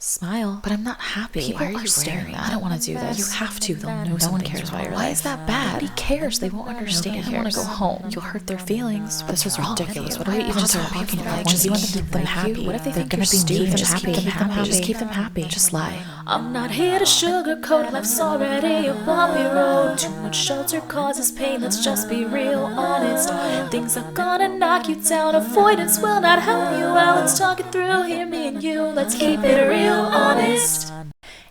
Smile. But I'm not happy. People are staring. I don't want to do this. You have to. They'll know No one something's cares wrong. about your Why life. is that bad? Nobody cares. They won't understand. Nobody I want to go cares. home. You'll hurt their feelings. This was ridiculous. What are we even talking about? Just you want keep them to them like happy. you? What if they They're think gonna you're be mean. stupid? Just keep them happy. Just keep them happy. Just lie. I'm not here to sugarcoat, life's already a bumpy road. Too much shelter causes pain, let's just be real honest. Things are gonna knock you down, avoidance will not help you out. Let's talk it through, here me and you, let's keep it real honest.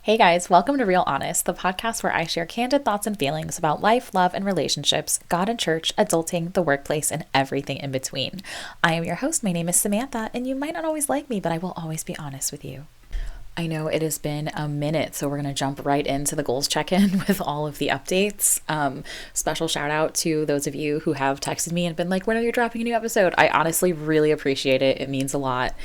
Hey guys, welcome to Real Honest, the podcast where I share candid thoughts and feelings about life, love, and relationships, God and church, adulting, the workplace, and everything in between. I am your host. My name is Samantha, and you might not always like me, but I will always be honest with you. I know it has been a minute, so we're going to jump right into the goals check-in with all of the updates. Special shout out to those of you who have texted me and been like, when are you dropping a new episode? I honestly really appreciate it. It means a lot.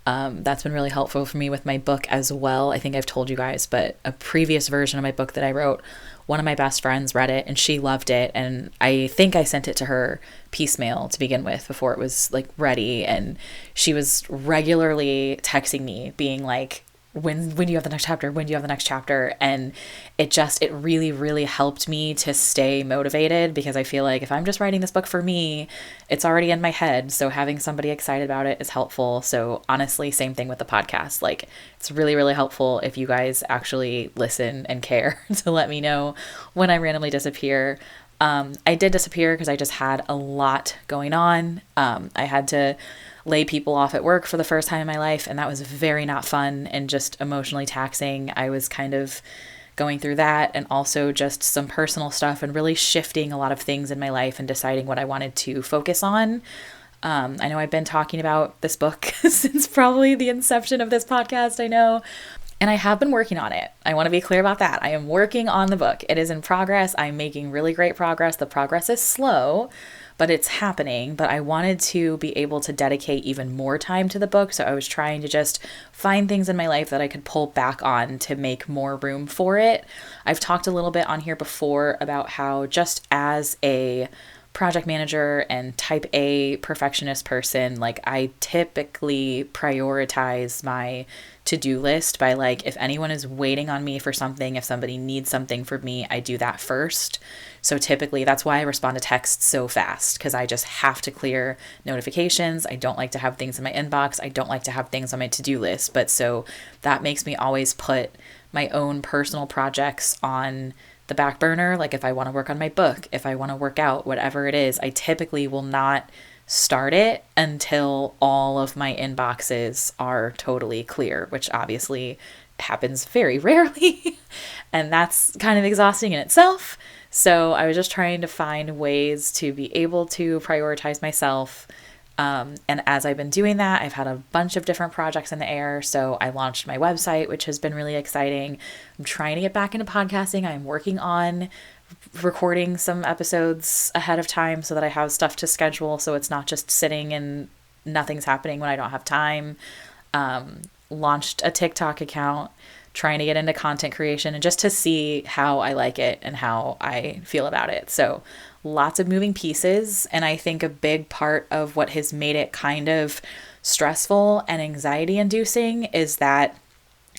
That's been really helpful for me with my book as well. I think I've told you guys, but a previous version of my book that I wrote, one of my best friends read it and she loved it. And I think I sent it to her piecemeal to begin with before it was like ready. And she was regularly texting me being like, when do you have the next chapter? When do you have the next chapter? And it really, really helped me to stay motivated, because I feel like if I'm just writing this book for me, it's already in my head. So having somebody excited about it is helpful. So honestly, same thing with the podcast. Like, it's really, really helpful if you guys actually listen and care to let me know when I randomly disappear. I did disappear because I just had a lot going on. I had to lay people off at work for the first time in my life, and that was very not fun and just emotionally taxing. I was kind of going through that, and also just some personal stuff and really shifting a lot of things in my life and deciding what I wanted to focus on. I know I've been talking about this book since probably the inception of this podcast, I know. And I have been working on it. I want to be clear about that. I am working on the book. It is in progress. I'm making really great progress. The progress is slow, but it's happening. But I wanted to be able to dedicate even more time to the book. So I was trying to just find things in my life that I could pull back on to make more room for it. I've talked a little bit on here before about how, just as a project manager and type A perfectionist person, like, I typically prioritize my to-do list by, like, if anyone is waiting on me for something, if somebody needs something from me, I do that first. So typically that's why I respond to texts so fast, because I just have to clear notifications. I don't like to have things in my inbox. I don't like to have things on my to-do list. But so that makes me always put my own personal projects on the back burner. Like, if I want to work on my book, if I want to work out, whatever it is, I typically will not start it until all of my inboxes are totally clear, which obviously happens very rarely. And that's kind of exhausting in itself. So I was just trying to find ways to be able to prioritize myself. And as I've been doing that, I've had a bunch of different projects in the air. So I launched my website, which has been really exciting. I'm trying to get back into podcasting. I'm working on recording some episodes ahead of time so that I have stuff to schedule, so it's not just sitting and nothing's happening when I don't have time. Launched a TikTok account, trying to get into content creation and just to see how I like it and how I feel about it. So lots of moving pieces. And I think a big part of what has made it kind of stressful and anxiety inducing is that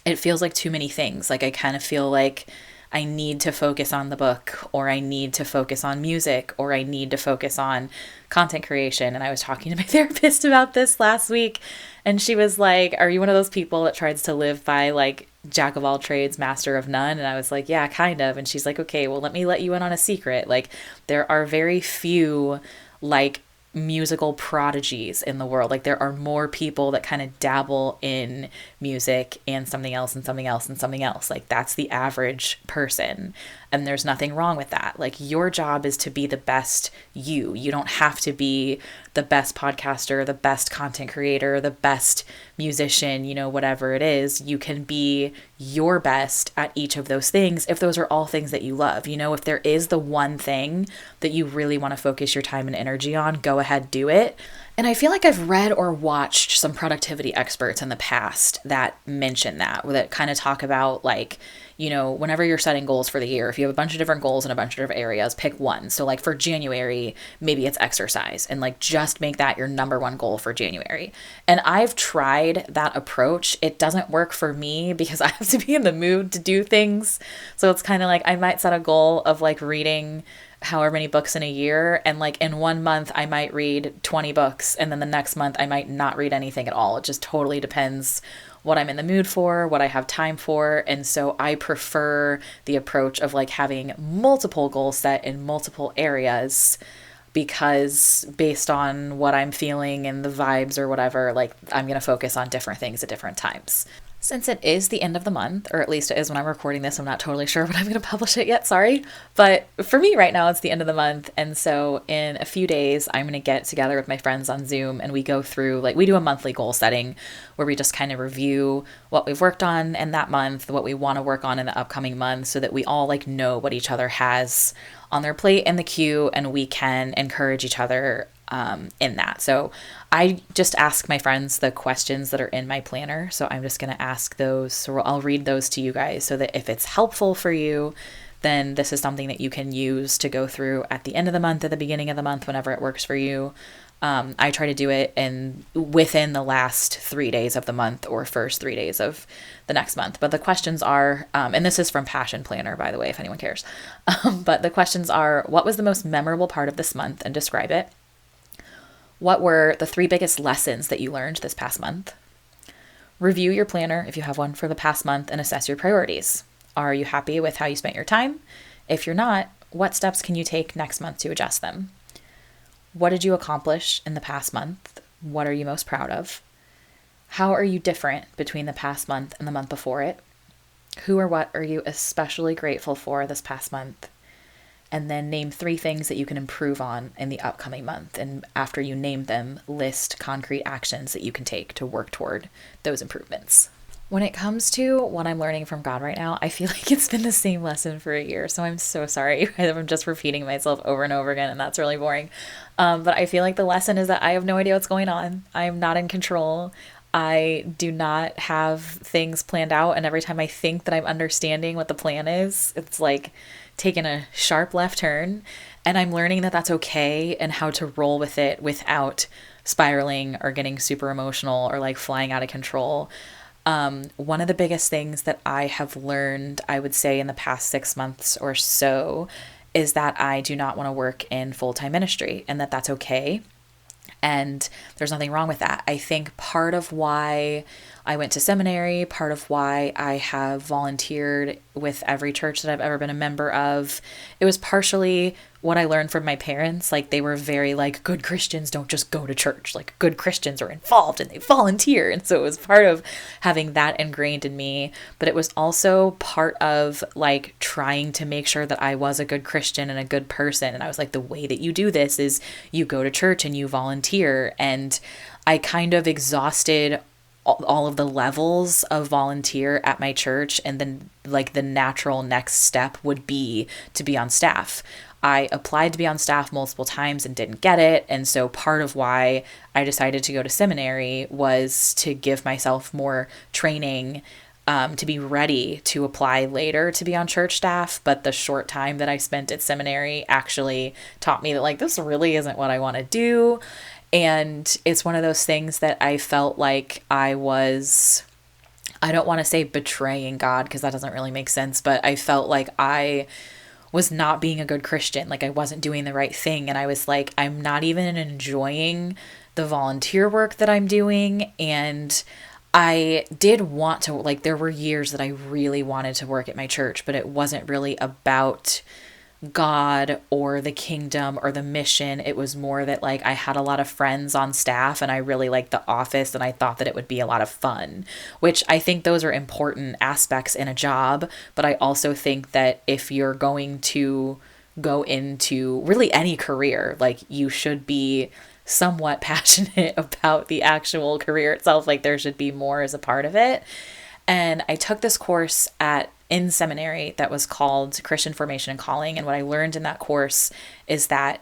it feels like too many things. Like, I kind of feel like I need to focus on the book, or I need to focus on music, or I need to focus on content creation. And I was talking to my therapist about this last week, and she was like, are you one of those people that tries to live by, like, jack of all trades, master of none? And I was like, yeah, kind of. And she's like, okay, well, let me let you in on a secret. Like, there are very few, like, musical prodigies in the world. Like, there are more people that kind of dabble in music and something else and something else and something else. Like, that's the average person, and there's nothing wrong with that. Like, your job is to be the best you. You don't have to be the best podcaster, the best content creator, the best musician, you know, whatever it is. You can be your best at each of those things if those are all things that you love. You know, if there is the one thing that you really want to focus your time and energy on, go ahead, do it. And I feel like I've read or watched some productivity experts in the past that mention that kind of talk about like, you know, whenever you're setting goals for the year, if you have a bunch of different goals in a bunch of different areas, pick one. So like for January, maybe it's exercise, and like just make that your number one goal for January. And I've tried that approach. It doesn't work for me because I have to be in the mood to do things. So it's kind of like I might set a goal of like reading however many books in a year, and like in 1 month I might read 20 books, and then the next month I might not read anything at all. It just totally depends what I'm in the mood for, what I have time for. And so I prefer the approach of like having multiple goals set in multiple areas, because based on what I'm feeling and the vibes or whatever, like I'm going to focus on different things at different times. Since it is the end of the month, or at least it is when I'm recording this, I'm not totally sure when I'm going to publish it yet, sorry. But for me right now, it's the end of the month. And so in a few days, I'm going to get together with my friends on Zoom, and we go through, like, we do a monthly goal setting where we just kind of review what we've worked on in that month, what we want to work on in the upcoming month, so that we all like know what each other has on their plate in the queue, and we can encourage each other in that. So I just ask my friends the questions that are in my planner. So I'm just going to ask those. So I'll read those to you guys so that if it's helpful for you, then this is something that you can use to go through at the end of the month, at the beginning of the month, whenever it works for you. I try to do it within the last 3 days of the month or first 3 days of the next month. But the questions are, and this is from Passion Planner, by the way, if anyone cares. But the questions are, what was the most memorable part of this month, and describe it? What were the 3 biggest lessons that you learned this past month? Review your planner if you have one for the past month, and assess your priorities. Are you happy with how you spent your time? If you're not, what steps can you take next month to adjust them? What did you accomplish in the past month? What are you most proud of? How are you different between the past month and the month before it? Who or what are you especially grateful for this past month? And then name 3 things that you can improve on in the upcoming month. And after you name them, list concrete actions that you can take to work toward those improvements. When it comes to what I'm learning from God right now, I feel like it's been the same lesson for a year. So I'm so sorry. I'm just repeating myself over and over again, and that's really boring. But I feel like the lesson is that I have no idea what's going on. I'm not in control. I do not have things planned out. And every time I think that I'm understanding what the plan is, it's like taking a sharp left turn. And I'm learning that that's okay, and how to roll with it without spiraling or getting super emotional or like flying out of control. One of the biggest things that I have learned, I would say in the past 6 months or so, is that I do not want to work in full-time ministry, and that that's okay. And there's nothing wrong with that. I think part of why I went to seminary, part of why I have volunteered with every church that I've ever been a member of, it was partially what I learned from my parents. Like, they were very like, good Christians don't just go to church. Like, good Christians are involved and they volunteer. And so it was part of having that ingrained in me. But it was also part of like trying to make sure that I was a good Christian and a good person. And I was like, the way that you do this is you go to church and you volunteer. And I kind of exhausted all of the levels of volunteer at my church. And then like the natural next step would be to be on staff. I applied to be on staff multiple times and didn't get it. And so part of why I decided to go to seminary was to give myself more training, to be ready to apply later to be on church staff. But the short time that I spent at seminary actually taught me that like, this really isn't what I want to do. And it's one of those things that I felt like I don't want to say betraying God, because that doesn't really make sense, but I felt like I was not being a good Christian. Like, I wasn't doing the right thing. And I was like, I'm not even enjoying the volunteer work that I'm doing. And I did want to, like, there were years that I really wanted to work at my church, but it wasn't really about God or the kingdom or the mission. It was more that like I had a lot of friends on staff and I really liked the office, and I thought that it would be a lot of fun, which I think those are important aspects in a job. But I also think that if you're going to go into really any career, like, you should be somewhat passionate about the actual career itself. Like, there should be more as a part of it. And I took this course in seminary that was called Christian Formation and Calling. And what I learned in that course is that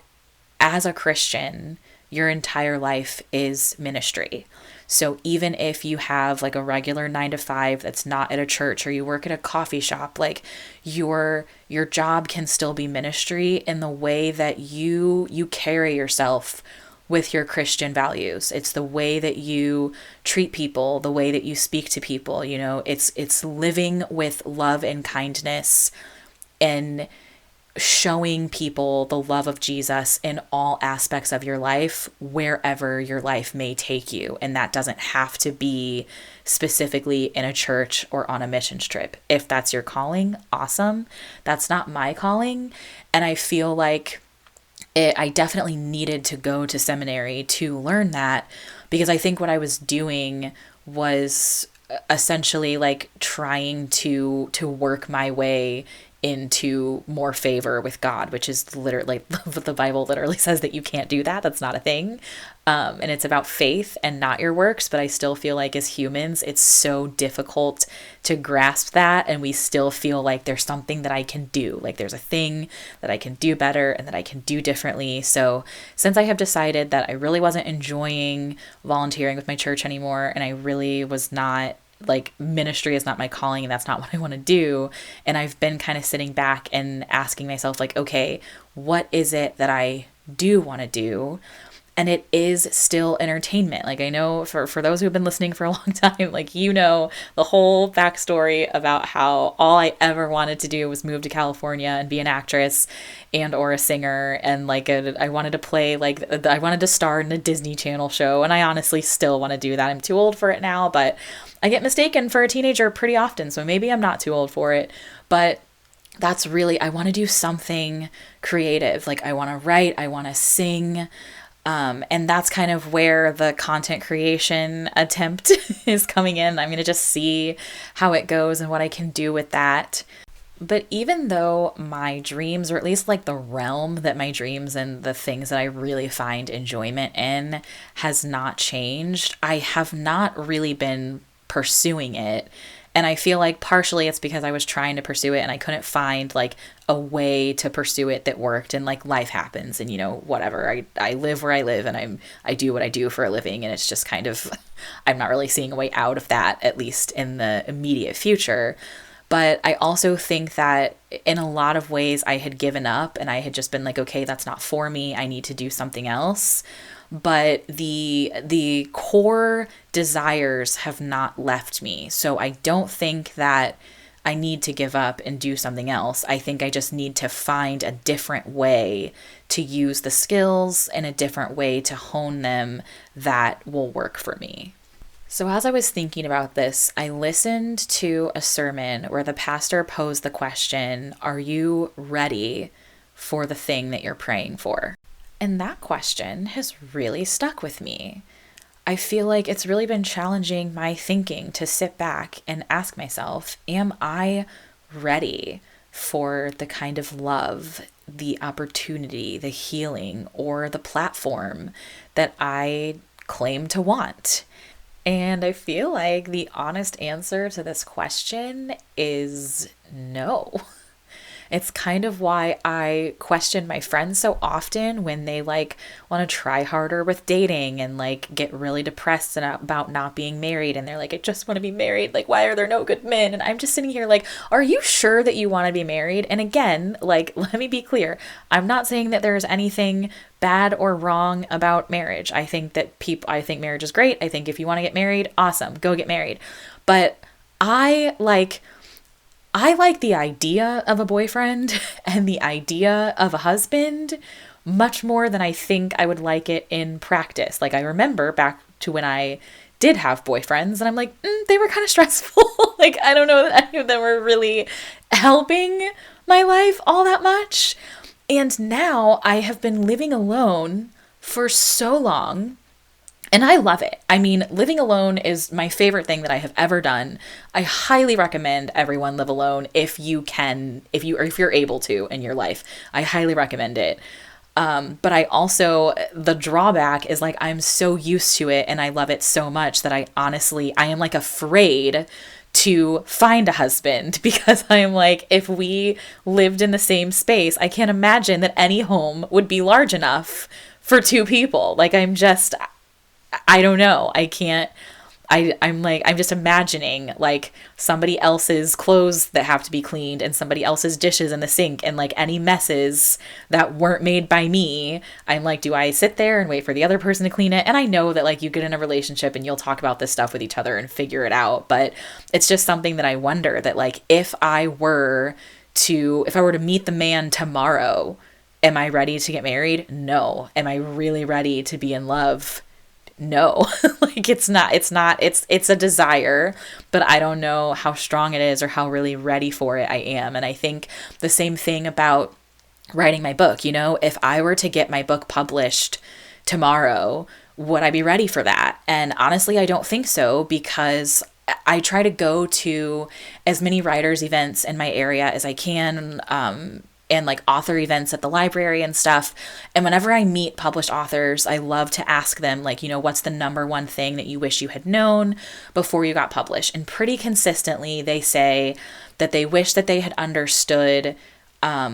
as a Christian, your entire life is ministry. So even if you have like a regular 9 to 5 that's not at a church, or you work at a coffee shop, like your job can still be ministry in the way that you carry yourself with your Christian values. It's the way that you treat people, the way that you speak to people, it's living with love and kindness and showing people the love of Jesus in all aspects of your life, wherever your life may take you. And that doesn't have to be specifically in a church or on a missions trip. If that's your calling, awesome. That's not my calling. And I feel like I definitely needed to go to seminary to learn that, because I think what I was doing was essentially like trying to work my way into more favor with God, which is literally, the Bible literally says that you can't do that. That's not a thing. And it's about faith and not your works. But I still feel like as humans, it's so difficult to grasp that. And we still feel like there's something that I can do. Like there's a thing that I can do better and that I can do differently. So since I have decided that I really wasn't enjoying volunteering with my church anymore, and I really was not, like, ministry is not my calling and that's not what I want to do. And I've been kind of sitting back and asking myself, like, okay, what is it that I do want to do? And it is still entertainment. Like, I know for those who have been listening for a long time, like, the whole backstory about how all I ever wanted to do was move to California and be an actress and or a singer. And like, I wanted to play, like, I wanted to star in a Disney Channel show. And I honestly still want to do that. I'm too old for it now, but I get mistaken for a teenager pretty often. So maybe I'm not too old for it, but that's really, I want to do something creative. Like, I want to write, I want to sing. And that's kind of where the content creation attempt is coming in. I'm going to just see how it goes and what I can do with that. But even though my dreams, or at least like the realm that my dreams and the things that I really find enjoyment in has not changed, I have not really been pursuing it. And I feel like partially it's because I was trying to pursue it and I couldn't find like a way to pursue it that worked, and like life happens and whatever. I live where I live and I do what I do for a living, and it's just kind of, I'm not really seeing a way out of that, at least in the immediate future. But I also think that in a lot of ways I had given up and I had just been like, okay, that's not for me. I need to do something else. But the core desires have not left me. So I don't think that I need to give up and do something else. I think I just need to find a different way to use the skills and a different way to hone them that will work for me. So as I was thinking about this, I listened to a sermon where the pastor posed the question, are you ready for the thing that you're praying for? And that question has really stuck with me. I feel like it's really been challenging my thinking to sit back and ask myself, am I ready for the kind of love, the opportunity, the healing, or the platform that I claim to want? And I feel like the honest answer to this question is no. It's kind of why I question my friends so often when they like want to try harder with dating and like get really depressed about not being married. And they're like, I just want to be married. Like, why are there no good men? And I'm just sitting here like, are you sure that you want to be married? And again, like, let me be clear. I'm not saying that there's anything bad or wrong about marriage. I think that I think marriage is great. I think if you want to get married, awesome, go get married. But I like the idea of a boyfriend and the idea of a husband much more than I think I would like it in practice. Like, I remember back to when I did have boyfriends and I'm like, they were kind of stressful. Like, I don't know that any of them were really helping my life all that much. And now I have been living alone for so long. And I love it. I mean, living alone is my favorite thing that I have ever done. I highly recommend everyone live alone if you can, if you're able to in your life. I highly recommend it. But I also, the drawback is like, I'm so used to it and I love it so much that I am like afraid to find a husband, because I am like, if we lived in the same space, I can't imagine that any home would be large enough for two people. Like, I don't know. I'm just imagining like somebody else's clothes that have to be cleaned and somebody else's dishes in the sink and like any messes that weren't made by me. I'm like, do I sit there and wait for the other person to clean it? And I know that like you get in a relationship and you'll talk about this stuff with each other and figure it out. But it's just something that I wonder that like, if I were to meet the man tomorrow, am I ready to get married? No. Am I really ready to be in love? No. Like it's a desire, but I don't know how strong it is or how really ready for it I am. And I think the same thing about writing my book. You know, if I were to get my book published tomorrow, would I be ready for that? And honestly, I don't think so, because I try to go to as many writers events in my area as I can, and like author events at the library and stuff. And whenever I meet published authors, I love to ask them like, you know, what's the number one thing that you wish you had known before you got published? And pretty consistently they say that they wish that they had understood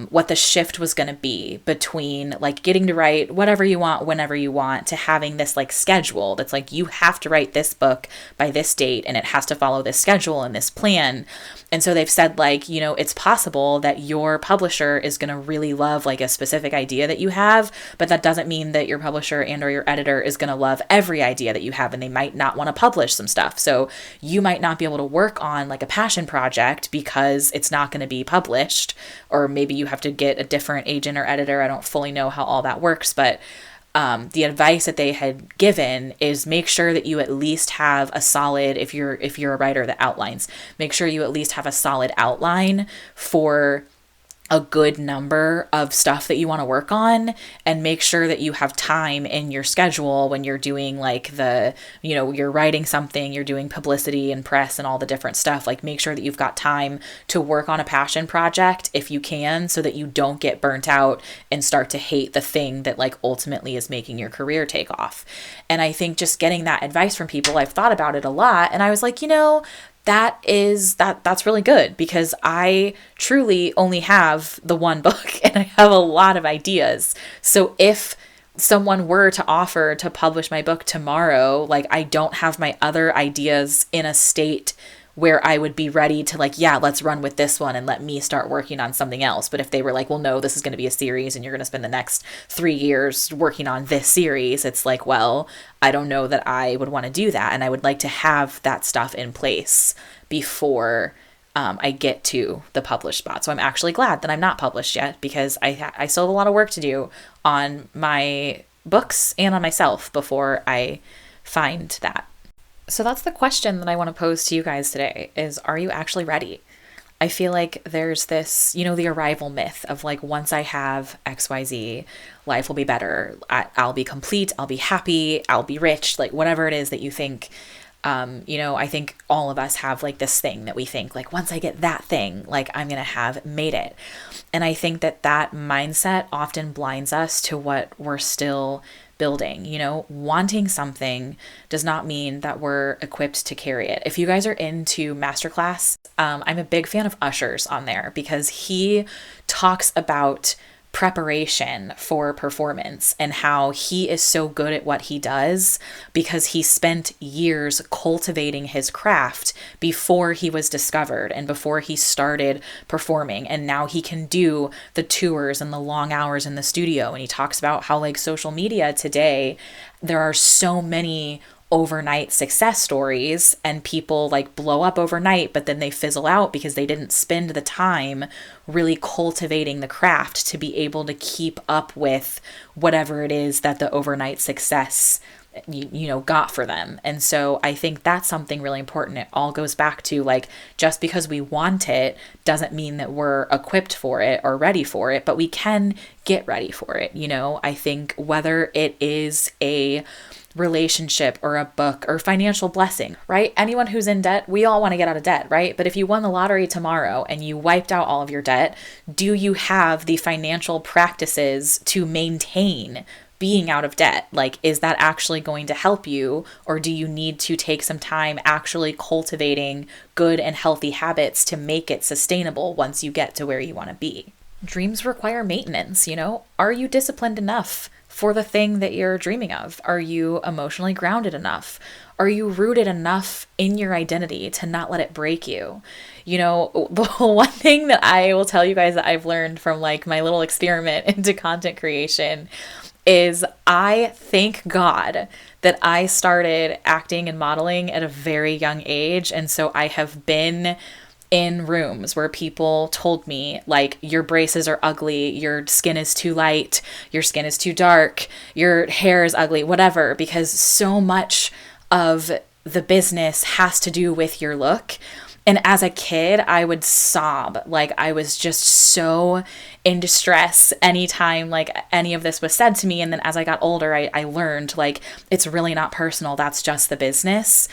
what the shift was going to be between like getting to write whatever you want, whenever you want, to having this like schedule that's like, you have to write this book by this date and it has to follow this schedule and this plan. And so they've said like, you know, it's possible that your publisher is going to really love like a specific idea that you have, but that doesn't mean that your publisher and or your editor is going to love every idea that you have, and they might not want to publish some stuff. So you might not be able to work on like a passion project because it's not going to be published, or maybe you have to get a different agent or editor. I don't fully know how all that works, but the advice that they had given is make sure that you at least have a solid, if you're a writer that outlines, make sure you at least have a solid outline for a good number of stuff that you want to work on, and make sure that you have time in your schedule when you're doing like you're writing something, you're doing publicity and press and all the different stuff. Like make sure that you've got time to work on a passion project if you can, so that you don't get burnt out and start to hate the thing that like ultimately is making your career take off. And I think just getting that advice from people, I've thought about it a lot, and I was like, you know, that's really good, because I truly only have the one book and I have a lot of ideas. So if someone were to offer to publish my book tomorrow, like I don't have my other ideas in a state where I would be ready to like, yeah, let's run with this one and let me start working on something else. But if they were like, well, no, this is going to be a series and you're going to spend the next 3 years working on this series, it's like, well, I don't know that I would want to do that. And I would like to have that stuff in place before I get to the published spot. So I'm actually glad that I'm not published yet, because I still have a lot of work to do on my books and on myself before I find that. So that's the question that I want to pose to you guys today is, are you actually ready? I feel like there's this, you know, the arrival myth of like, once I have XYZ, life will be better. I'll be complete. I'll be happy. I'll be rich, like whatever it is that you think. You know, I think all of us have like this thing that we think like, once I get that thing, like I'm going to have made it. And I think that mindset often blinds us to what we're still building. You know, wanting something does not mean that we're equipped to carry it. If you guys are into Masterclass, I'm a big fan of Usher's on there, because he talks about preparation for performance and how he is so good at what he does because he spent years cultivating his craft before he was discovered and before he started performing. And now he can do the tours and the long hours in the studio. And he talks about how like social media today, there are so many overnight success stories, and people like blow up overnight, but then they fizzle out because they didn't spend the time really cultivating the craft to be able to keep up with whatever it is that the overnight success got for them. And so I think that's something really important. It all goes back to like, just because we want it doesn't mean that we're equipped for it or ready for it, but we can get ready for it. You know, I think whether it is a relationship or a book or financial blessing, right? Anyone who's in debt, we all want to get out of debt, right? But if you won the lottery tomorrow and you wiped out all of your debt, do you have the financial practices to maintain being out of debt? Like, is that actually going to help you? Or do you need to take some time actually cultivating good and healthy habits to make it sustainable once you get to where you want to be? Dreams require maintenance, you know? Are you disciplined enough for the thing that you're dreaming of? Are you emotionally grounded enough? Are you rooted enough in your identity to not let it break you? You know, the one thing that I will tell you guys that I've learned from like my little experiment into content creation is I thank God that I started acting and modeling at a very young age. And so I have been in rooms where people told me, like, your braces are ugly, your skin is too light, your skin is too dark, your hair is ugly, whatever, because so much of the business has to do with your look. And as a kid, I would sob. Like, I was just so in distress anytime like any of this was said to me. And then as I got older, I learned like, it's really not personal. That's just the business.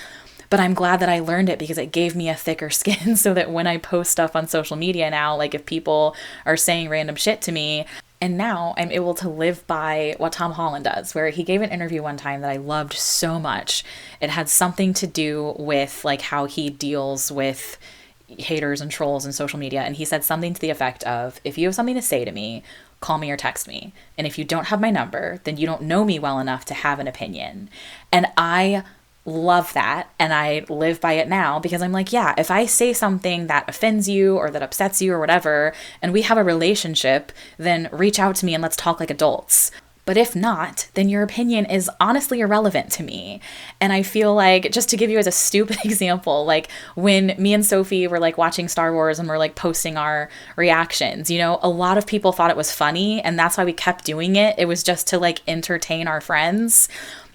But I'm glad that I learned it because it gave me a thicker skin so that when I post stuff on social media now, like if people are saying random shit to me, and now I'm able to live by what Tom Holland does, where he gave an interview one time that I loved so much. It had something to do with like how he deals with haters and trolls and social media. And he said something to the effect of, if you have something to say to me, call me or text me. And if you don't have my number, then you don't know me well enough to have an opinion. And I love that, and I live by it now because I'm like, yeah, if I say something that offends you or that upsets you or whatever, and we have a relationship, then reach out to me and let's talk like adults. But if not, then your opinion is honestly irrelevant to me. And I feel like, just to give you as a stupid example, like when me and Sophie were like watching Star Wars and we're like posting our reactions, you know, a lot of people thought it was funny, and that's why we kept doing it. It was just to like entertain our friends.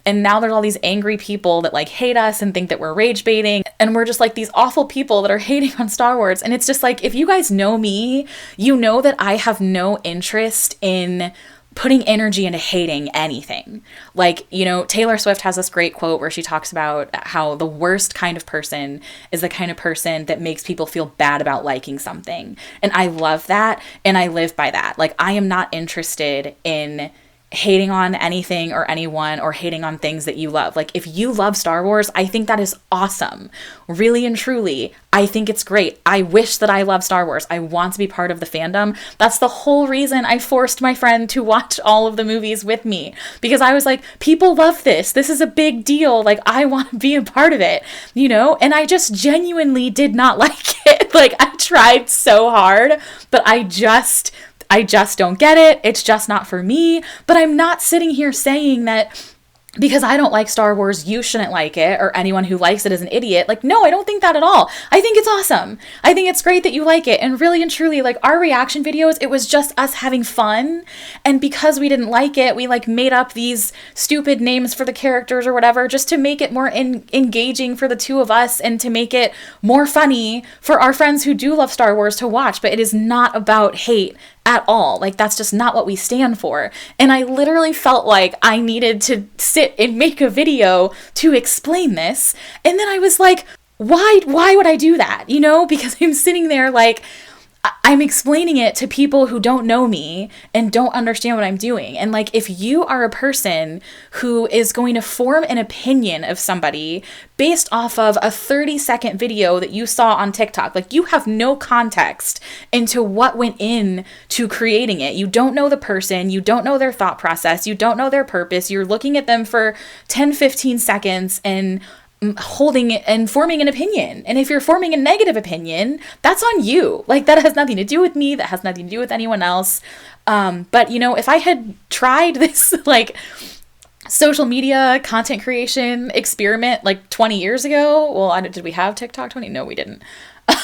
And now there's all these angry people that like hate us and think that we're rage baiting. And we're just like these awful people that are hating on Star Wars. And it's just like, if you guys know me, you know that I have no interest in putting energy into hating anything. Like, you know, Taylor Swift has this great quote where she talks about how the worst kind of person is the kind of person that makes people feel bad about liking something. And I love that. And I live by that. Like, I am not interested in hating on anything or anyone or hating on things that you love. Like, if you love Star Wars, I think that is awesome. Really and truly, I think it's great. I wish that I love Star Wars. I want to be part of the fandom. That's the whole reason I forced my friend to watch all of the movies with me, because I was like, people love this. This is a big deal. Like, I want to be a part of it, you know? And I just genuinely did not like it. Like, I tried so hard, but I just don't get it. It's just not for me. But I'm not sitting here saying that because I don't like Star Wars, you shouldn't like it, or anyone who likes it is an idiot. Like, no, I don't think that at all. I think it's awesome. I think it's great that you like it. And really and truly, like, our reaction videos, it was just us having fun. And because we didn't like it, we like made up these stupid names for the characters or whatever, just to make it more engaging for the two of us and to make it more funny for our friends who do love Star Wars to watch. But it is not about hate at all. Like, that's just not what we stand for. And I literally felt like I needed to sit and make a video to explain this. And then I was like, why would I do that? You know, because I'm sitting there like, I'm explaining it to people who don't know me and don't understand what I'm doing. And like, if you are a person who is going to form an opinion of somebody based off of a 30-second video that you saw on TikTok, like, you have no context into what went in to creating it. You don't know the person. You don't know their thought process. You don't know their purpose. You're looking at them for 10, 15 seconds and holding it and forming an opinion. And if you're forming a negative opinion, that's on you. Like, that has nothing to do with me. That has nothing to do with anyone else. But you know, if I had tried this like social media content creation experiment like 20 years ago, well, did we have TikTok 20? No, we didn't.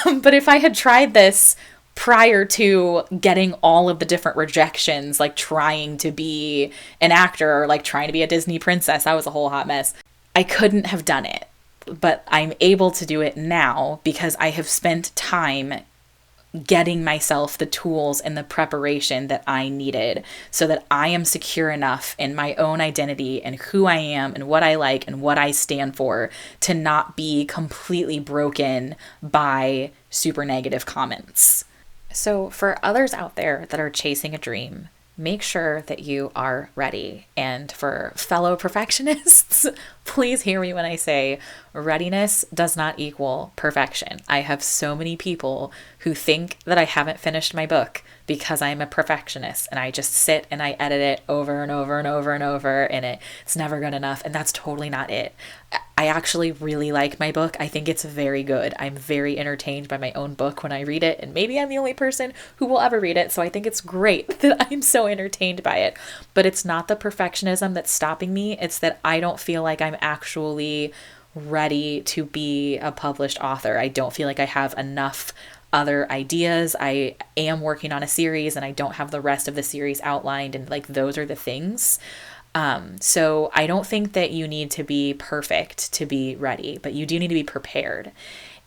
But if I had tried this prior to getting all of the different rejections, like trying to be an actor or like trying to be a Disney princess, that was a whole hot mess. I couldn't have done it, but I'm able to do it now because I have spent time getting myself the tools and the preparation that I needed so that I am secure enough in my own identity and who I am and what I like and what I stand for to not be completely broken by super negative comments. So for others out there that are chasing a dream, make sure that you are ready. And for fellow perfectionists, please hear me when I say, readiness does not equal perfection. I have so many people who think that I haven't finished my book because I'm a perfectionist and I just sit and I edit it over and over and over and over and it's never good enough. And that's totally not it. I actually really like my book. I think it's very good. I'm very entertained by my own book when I read it, and maybe I'm the only person who will ever read it, so I think it's great that I'm so entertained by it. But it's not the perfectionism that's stopping me. It's that I don't feel like I'm actually ready to be a published author. I don't feel like I have enough other ideas. I am working on a series and I don't have the rest of the series outlined, and like those are the things. So I don't think that you need to be perfect to be ready, but you do need to be prepared.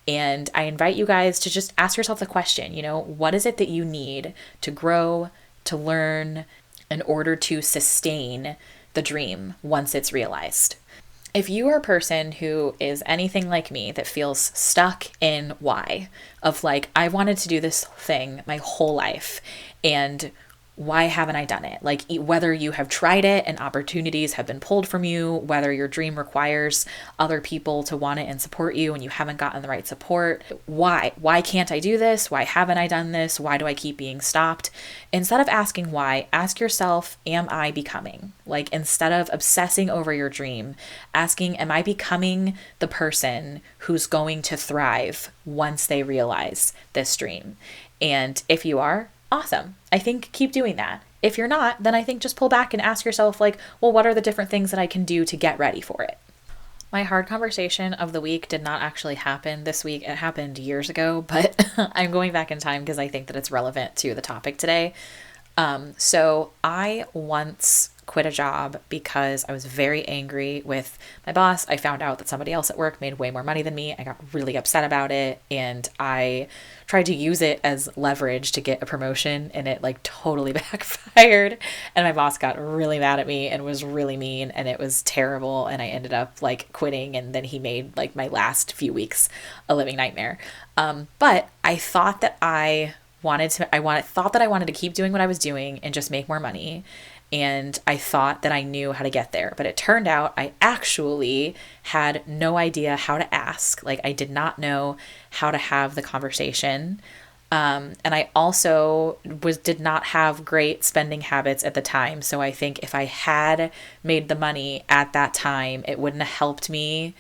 And I invite you guys to just ask yourself the question, what is it that you need to grow, to learn in order to sustain the dream once it's realized? If you are a person who is anything like me that feels stuck in why, of like, I wanted to do this thing my whole life, and why haven't I done it? Like, whether you have tried it and opportunities have been pulled from you, whether your dream requires other people to want it and support you and you haven't gotten the right support. Why can't I do this? Why haven't I done this? Why do I keep being stopped? Instead of asking why, ask yourself, am I becoming? Like, instead of obsessing over your dream, asking, am I becoming the person who's going to thrive once they realize this dream? And if you are, awesome. I think keep doing that. If you're not, then I think just pull back and ask yourself, like, well, what are the different things that I can do to get ready for it? My hard conversation of the week did not actually happen this week. It happened years ago, but I'm going back in time because I think that it's relevant to the topic today. So I once quit a job because I was very angry with my boss. I found out that somebody else at work made way more money than me. I got really upset about it, and I tried to use it as leverage to get a promotion, and it like totally backfired. And my boss got really mad at me and was really mean, and it was terrible. And I ended up like quitting, and then he made like my last few weeks a living nightmare. But I thought that I wanted to keep doing what I was doing and just make more money. And I thought that I knew how to get there, but it turned out I actually had no idea how to ask. Like, I did not know how to have the conversation. And I also did not have great spending habits at the time. So I think if I had made the money at that time, it wouldn't have helped me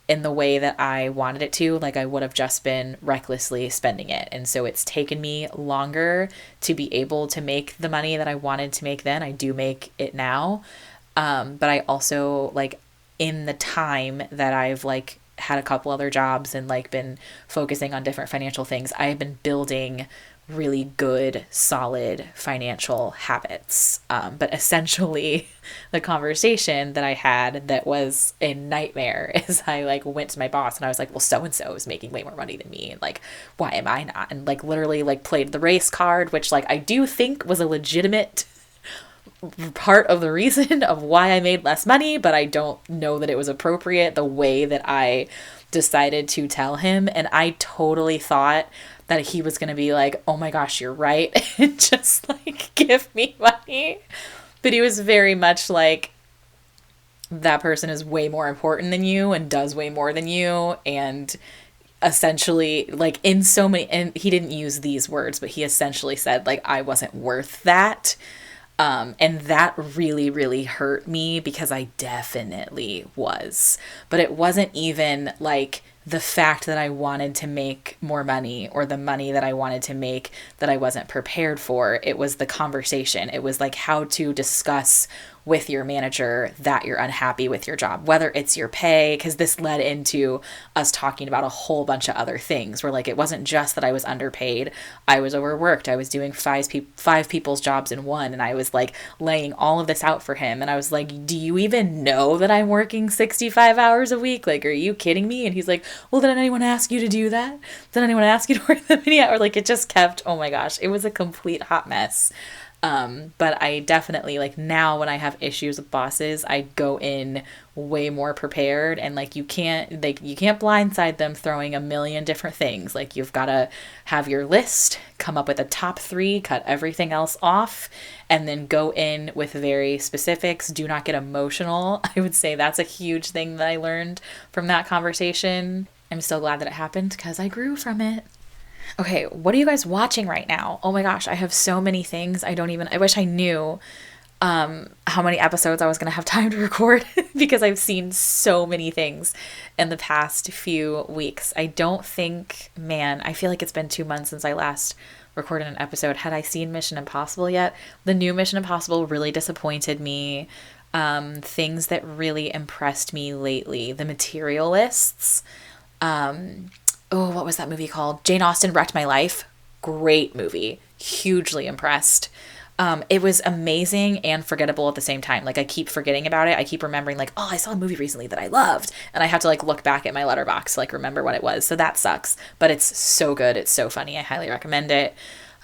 in the way that I wanted it to. Like, I would have just been recklessly spending it. And so it's taken me longer to be able to make the money that I wanted to make then. I do make it now. But I also, like, in the time that I've like had a couple other jobs and like been focusing on different financial things, I have been building really good, solid financial habits. But essentially the conversation that I had that was a nightmare is I like went to my boss and I was like, well, so-and-so is making way more money than me. And like, why am I not? And like literally like played the race card, which like I do think was a legitimate part of the reason of why I made less money, but I don't know that it was appropriate the way that I decided to tell him. And I totally thought that he was going to be like, oh my gosh, you're right, and just like give me money. But he was very much like, that person is way more important than you and does way more than you. And essentially like in so many, and he didn't use these words, but he essentially said like, I wasn't worth that. And that really, really hurt me because I definitely was. But it wasn't even like the fact that I wanted to make more money or the money that I wanted to make that I wasn't prepared for. It was the conversation. It was like how to discuss with your manager that you're unhappy with your job, whether it's your pay, because this led into us talking about a whole bunch of other things where like it wasn't just that I was underpaid, I was overworked, I was doing five people's jobs in one, and I was like laying all of this out for him, and I was like, do you even know that I'm working 65 hours a week? Like, are you kidding me? And he's like, well, did anyone ask you to do that? Did anyone ask you to work that many hours? Like, it just kept, oh my gosh, it was a complete hot mess. But I definitely, like, now when I have issues with bosses, I go in way more prepared, and like you can't blindside them throwing a million different things. Like, you've got to have your list, come up with a top 3, cut everything else off, and then go in with very specifics. Do not get emotional. I would say that's a huge thing that I learned from that conversation. I'm so glad that it happened because I grew from it. Okay, what are you guys watching right now? Oh my gosh, I have so many things. I wish I knew how many episodes I was going to have time to record because I've seen so many things in the past few weeks. I feel like it's been 2 months since I last recorded an episode. Had I seen Mission Impossible yet? The new Mission Impossible really disappointed me. Things that really impressed me lately: The Materialists. What was that movie called? Jane Austen Wrecked My Life. Great movie. Hugely impressed. It was amazing and forgettable at the same time. Like, I keep forgetting about it. I keep remembering, like, oh, I saw a movie recently that I loved. And I have to, like, look back at my letterbox to, like, remember what it was. So that sucks. But it's so good. It's so funny. I highly recommend it.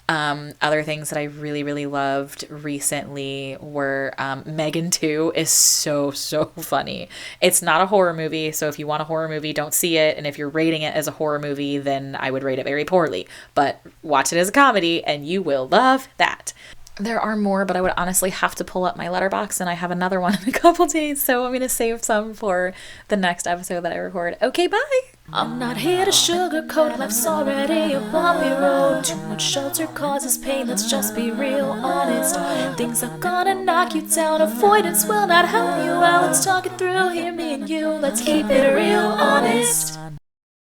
Other things that I really, really loved recently were Megan 2 is so, so funny. It's not a horror movie, so if you want a horror movie, don't see it. And if you're rating it as a horror movie, then I would rate it very poorly. But watch it as a comedy, and you will love that. There are more, but I would honestly have to pull up my letterbox, and I have another one in a couple days, so I'm going to save some for the next episode that I record. Okay, bye! I'm not here to sugarcoat, life's already a bumpy road. Too much shelter causes pain, let's just be real honest. Things are gonna knock you down, avoidance will not help you out. Let's talk it through here, me and you, let's keep it real honest.